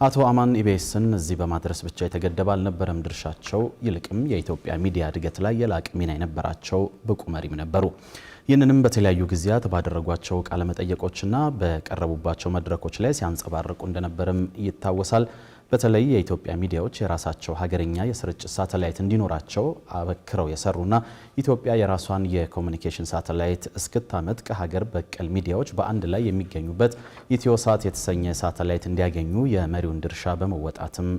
አቶ አማን ኢቢኤስን እዚህ በማድረስ ብቻ የተገደበ አልነበረም ድርሻቸው። ይልቅም የኢትዮጵያ ሚዲያ እድገት ላይ የላቀ ሚና የነበራቸው ብቁ መሪም ነበሩ። ይህንንም በተለያዩ ጊዜያት ባደረጓቸው ቃለ መጠይቆችና በቀረቡባቸው መድረኮች ላይ ሲያንጸባርቁ እንደነበርም ይታወሳል። በተለይ የኢትዮጵያ ሚዲያዎች የራሳቸው ሀገርኛ የስርጭት ሳተላይት እንዲኖራቸው አበክረው የሰሩና ኢትዮጵያ የራሷን የኮሙኒኬሽን ሳተላይት እስክታመጥ ከሀገር በቀል ሚዲያዎች በአንድ ላይ የሚገኙበት ኢትዮሳት የተሰኘ ሳተላይት እንዲያገኙ የመሪውን ድርሻ በመወጣትም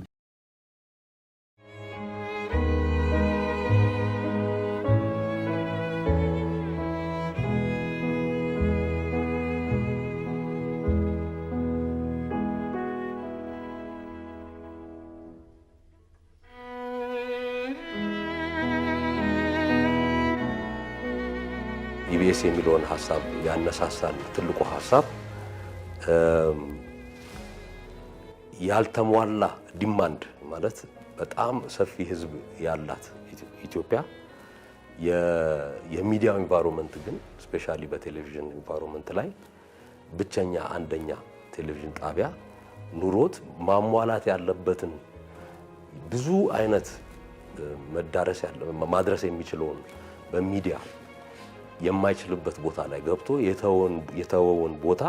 ኢቢኤስ የሚለውን ሐሳብ ያነሳሳል። ትልቁ ሐሳብ ያልተሟላ ዲማንድ ማለት በጣም ሰፊ ህዝብ ያላት ኢትዮጵያ የሚዲያ ኢንቫይሮንመንት ግን ስፔሻሊ በቴሌቪዥን ኢንቫይሮንመንት ላይ ብቸኛ አንደኛ ቴሌቪዥን ጣቢያ ኑሮት ማሟላት ያለበትን ብዙ አይነት ማድረስ የሚችለውን በሚዲያ የማይችልበት ቦታ ላይ ገብቶ የተወውን ቦታ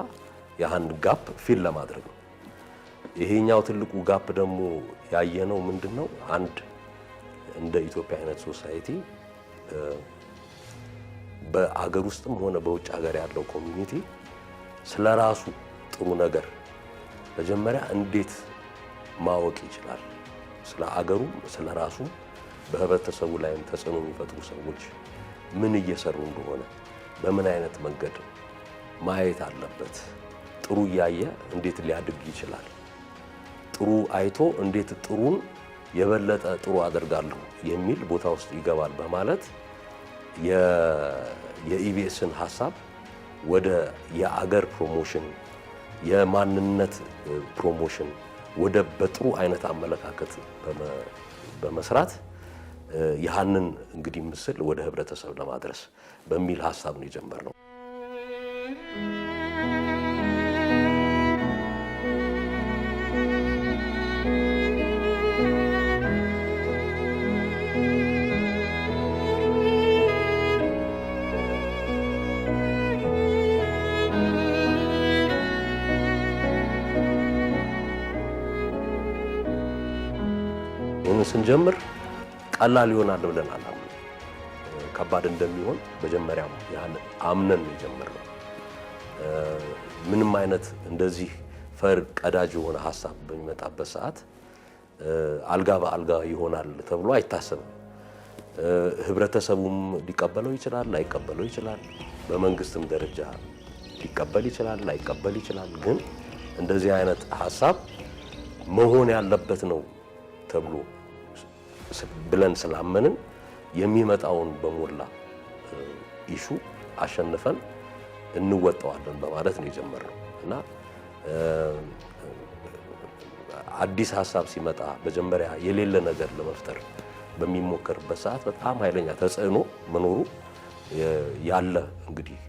ያህን ጋፕ ፊል ለማድረግ ነው። ይሄኛው ትልቁ ጋፕ ደግሞ ያየነው ምንድነው? አንድ እንደ ኢትዮጵያ አይነት ሶሳይቲ በአገር ውስጥም ሆነ በውጭ ሀገር ያለው ኮሚኒቲ ስለራሱ ጥሩ ነገር መጀመሪያ እንዴት ማወቅ ይችላል? ስለ አገሩ ስለራሱ በህብረተሰቡ ላይም ተጽዕኖ የሚፈጥሩ ሰዎች ምን እየሰሩ እንደሆነ በምን አይነት መንገድ ማየት አለበት። ጥሩ ያየ እንዴት ሊያድግ ይችላል? ጥሩ አይቶ እንዴት ጥሩን የበለጠ ጥሩ አደርጋለሁ የሚል ቦታ ውስጥ ይገባል በማለት የኢቢኤስን ሐሳብ ወደ የአገር ፕሮሞሽን የማንነት ፕሮሞሽን ወደ በጥሩ አይነት አመለካከት በመስራት ያንን እንግዲህ ምስል ወደ ህብረተሰብ ለማድረስ በሚል ሐሳብ ነው የጀመርነው። ይህን ስንጀምር ቀላል ይሆናል ብለን አላምንም። ከባድ እንደሚሆን መጀመሪያም ያን አምነን የጀመርነው ምንም አይነት እንደዚህ ፈር ቀዳጅ የሆነ ሐሳብ በሚመጣበት ሰዓት አልጋ በአልጋ ይሆናል ተብሎ አይታሰብም። ህብረተሰቡም ሊቀበለው ይችላል፣ ላይቀበለው ይችላል። በመንግስትም ደረጃ ሊቀበል ይችላል፣ ላይቀበል ይችላል። ግን እንደዚህ አይነት ሐሳብ መሆን ያለበት ነው ተብሎ ብለን ስላመንን የሚመጣውን በሞላ ኢሹ አሸንፈን እንወጣዋለን በማለት ነው የጀመርነው እና አዲስ ሐሳብ ሲመጣ መጀመሪያ የሌለ ነገር ለመፍጠር በሚሞከርበት ሰዓት በጣም ኃይለኛ ተጽዕኖ መኖሩ ያለ እንግዲህ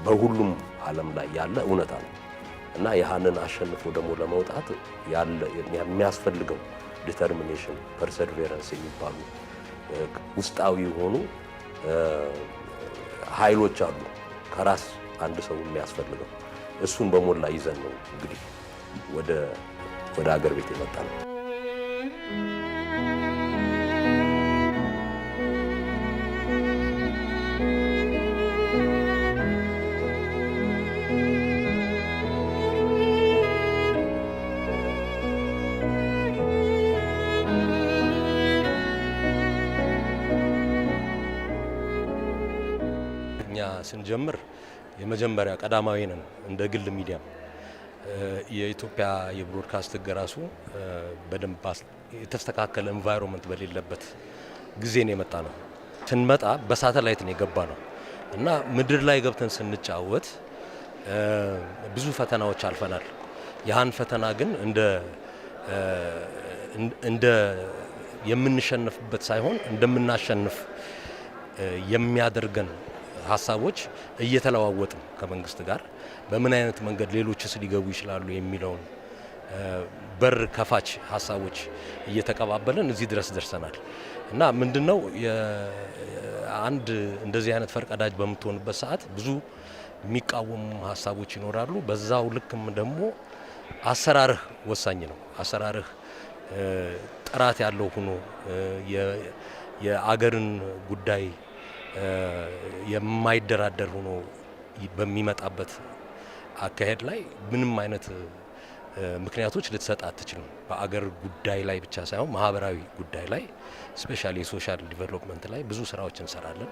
በሁሉም ዓለም ላይ ያለ እውነታ ነው እና ያንን አሸንፎ ደግሞ ለመውጣት ያለ የሚያስፈልገው ዲተርሚኔሽን ፐርሰቨራንስ የሚባሉ ውስጣዊ የሆኑ ኃይሎች አሉ ከራስ አንድ ሰው የሚያስፈልገው እሱን በሞላ ይዘን ነው እንግዲህ ወደ ሀገር ቤት የመጣነው። ስንጀምር የመጀመሪያ ቀዳማዊ ነን እንደ ግል ሚዲያ የኢትዮጵያ የብሮድካስት ገራሱ በደንብ የተስተካከለ ኤንቫይሮንመንት በሌለበት ጊዜ ነው የመጣ ነው። ስንመጣ በሳተላይት ነው የገባ ነው እና ምድር ላይ ገብተን ስንጫወት ብዙ ፈተናዎች አልፈናል። ያን ፈተና ግን እንደ የምንሸነፍበት ሳይሆን እንደምናሸንፍ የሚያደርገን ሐሳቦች እየተለዋወጥን ከመንግስት ጋር በምን አይነት መንገድ ሌሎችስ ሊገቡ ይችላሉ የሚለውን በር ከፋች ሐሳቦች እየተቀባበልን እዚህ ድረስ ደርሰናል እና ምንድነው አንድ እንደዚህ አይነት ፈርቀዳጅ በመሆንበት ሰዓት ብዙ የሚቃወሙ ሐሳቦች ይኖራሉ። በዛው ልክም ደግሞ አሰራርህ ወሳኝ ነው። አሰራርህ ጥራት ያለው ሆኖ የአገርን ጉዳይ የማይደራደር ሆኖ በሚመጣበት አካሄድ ላይ ምንም አይነት ምክንያቶች ልትሰጥ አትችልም። በአገር ጉዳይ ላይ ብቻ ሳይሆን ማህበራዊ ጉዳይ ላይ ስፔሻሊ ሶሻል ዲቨሎፕመንት ላይ ብዙ ስራዎች እንሰራለን።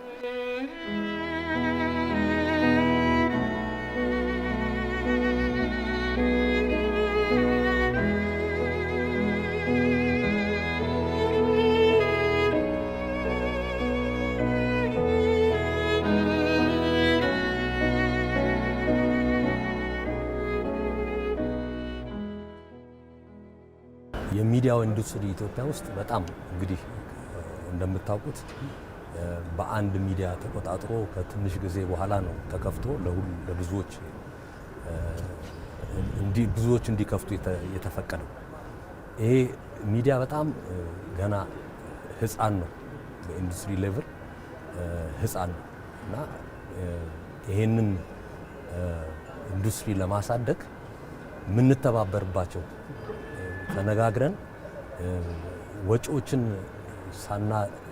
የሚዲያው ኢንዱስትሪ ኢትዮጵያ ውስጥ በጣም እንግዲህ እንደምታውቁት በአንድ ሚዲያ ተቆጣጥሮ ከትንሽ ጊዜ በኋላ ነው ተከፍቶ ብዙዎች እንዲከፍቱ የተፈቀደው። ይሄ ሚዲያ በጣም ገና ህፃን ነው፣ በኢንዱስትሪ ሌቭል ህፃን ነው እና ይሄንን ኢንዱስትሪ ለማሳደግ የምንተባበርባቸው ተነጋግረን ወጪዎችን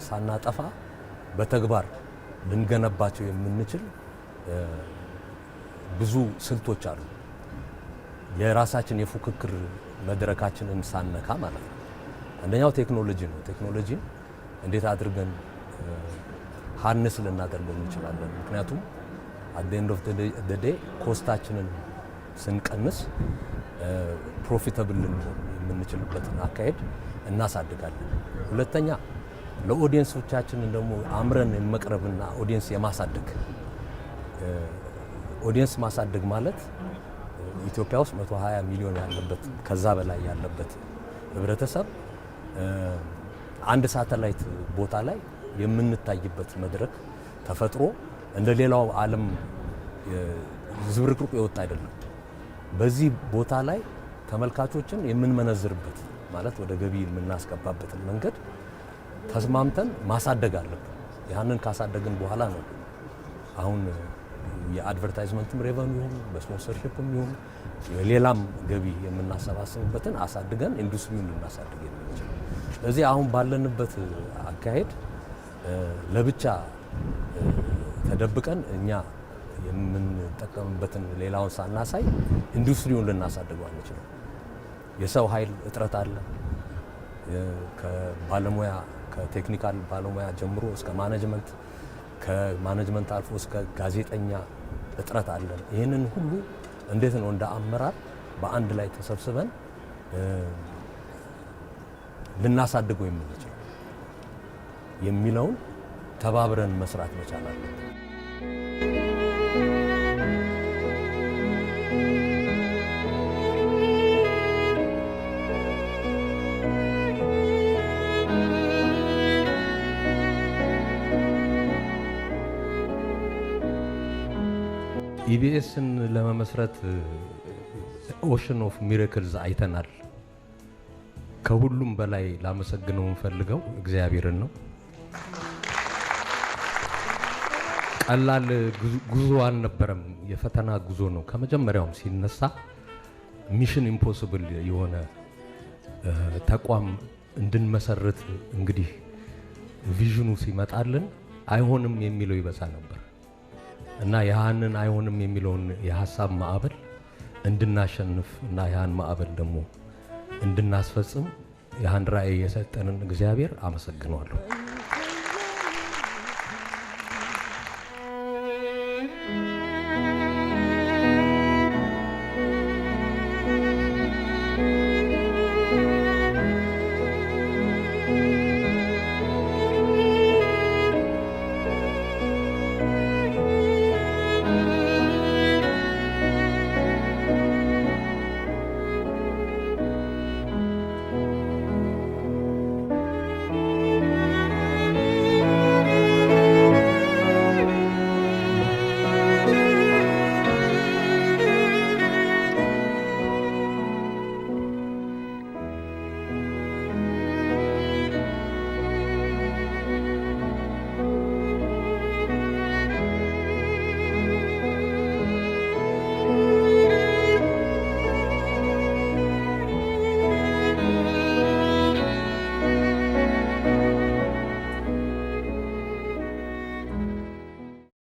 ሳናጠፋ በተግባር ልንገነባቸው የምንችል ብዙ ስልቶች አሉ። የራሳችን የፉክክር መድረካችንን ሳነካ ማለት ነው። አንደኛው ቴክኖሎጂ ነው። ቴክኖሎጂን እንዴት አድርገን ሃንስ ልናደርገው እንችላለን? ምክንያቱም at the end of the day ኮስታችንን ስንቀንስ ፕሮፊታብል የምንችልበትን አካሄድ እናሳድጋለን። ሁለተኛ ለኦዲየንሶቻችንን ደግሞ አምረን የመቅረብና ኦዲየንስ የማሳደግ ኦዲየንስ ማሳደግ ማለት ኢትዮጵያ ውስጥ 120 ሚሊዮን ያለበት ከዛ በላይ ያለበት ህብረተሰብ አንድ ሳተላይት ቦታ ላይ የምንታይበት መድረክ ተፈጥሮ እንደ ሌላው ዓለም ዝብርቅርቁ የወጣ አይደለም። በዚህ ቦታ ላይ ተመልካቾችን የምንመነዝርበት ማለት ወደ ገቢ የምናስገባበትን መንገድ ተስማምተን ማሳደግ አለብን። ያንን ካሳደግን በኋላ ነው አሁን የአድቨርታይዝመንትም ሬቨኒው ይሁን በስፖንሰርሺፕም ይሁን ሌላም ገቢ የምናሰባስብበትን አሳድገን ኢንዱስትሪውን ልናሳድግ የምንችል። ስለዚህ አሁን ባለንበት አካሄድ ለብቻ ተደብቀን እኛ የምንጠቀምበትን ሌላውን ሳናሳይ ኢንዱስትሪውን ልናሳድገው አንችልም። የሰው ኃይል እጥረት አለ። ከባለሙያ ከቴክኒካል ባለሙያ ጀምሮ እስከ ማኔጅመንት፣ ከማኔጅመንት አልፎ እስከ ጋዜጠኛ እጥረት አለን። ይህንን ሁሉ እንዴት ነው እንደ አመራር በአንድ ላይ ተሰብስበን ልናሳድገው የምንችለው የሚለውን ተባብረን መስራት መቻል አለብን። ኢቢኤስን ለመመስረት ኦሽን ኦፍ ሚራክልስ አይተናል። ከሁሉም በላይ ላመሰግነው የምፈልገው እግዚአብሔርን ነው። ቀላል ጉዞ አልነበረም፣ የፈተና ጉዞ ነው። ከመጀመሪያውም ሲነሳ ሚሽን ኢምፖሲብል የሆነ ተቋም እንድንመሰርት እንግዲህ ቪዥኑ ሲመጣልን አይሆንም የሚለው ይበዛ ነበር እና ያንን አይሆንም የሚለውን የሐሳብ ማዕበል እንድናሸንፍ እና ያን ማዕበል ደግሞ እንድናስፈጽም ያን ራዕይ የሰጠንን እግዚአብሔር አመሰግነዋለሁ።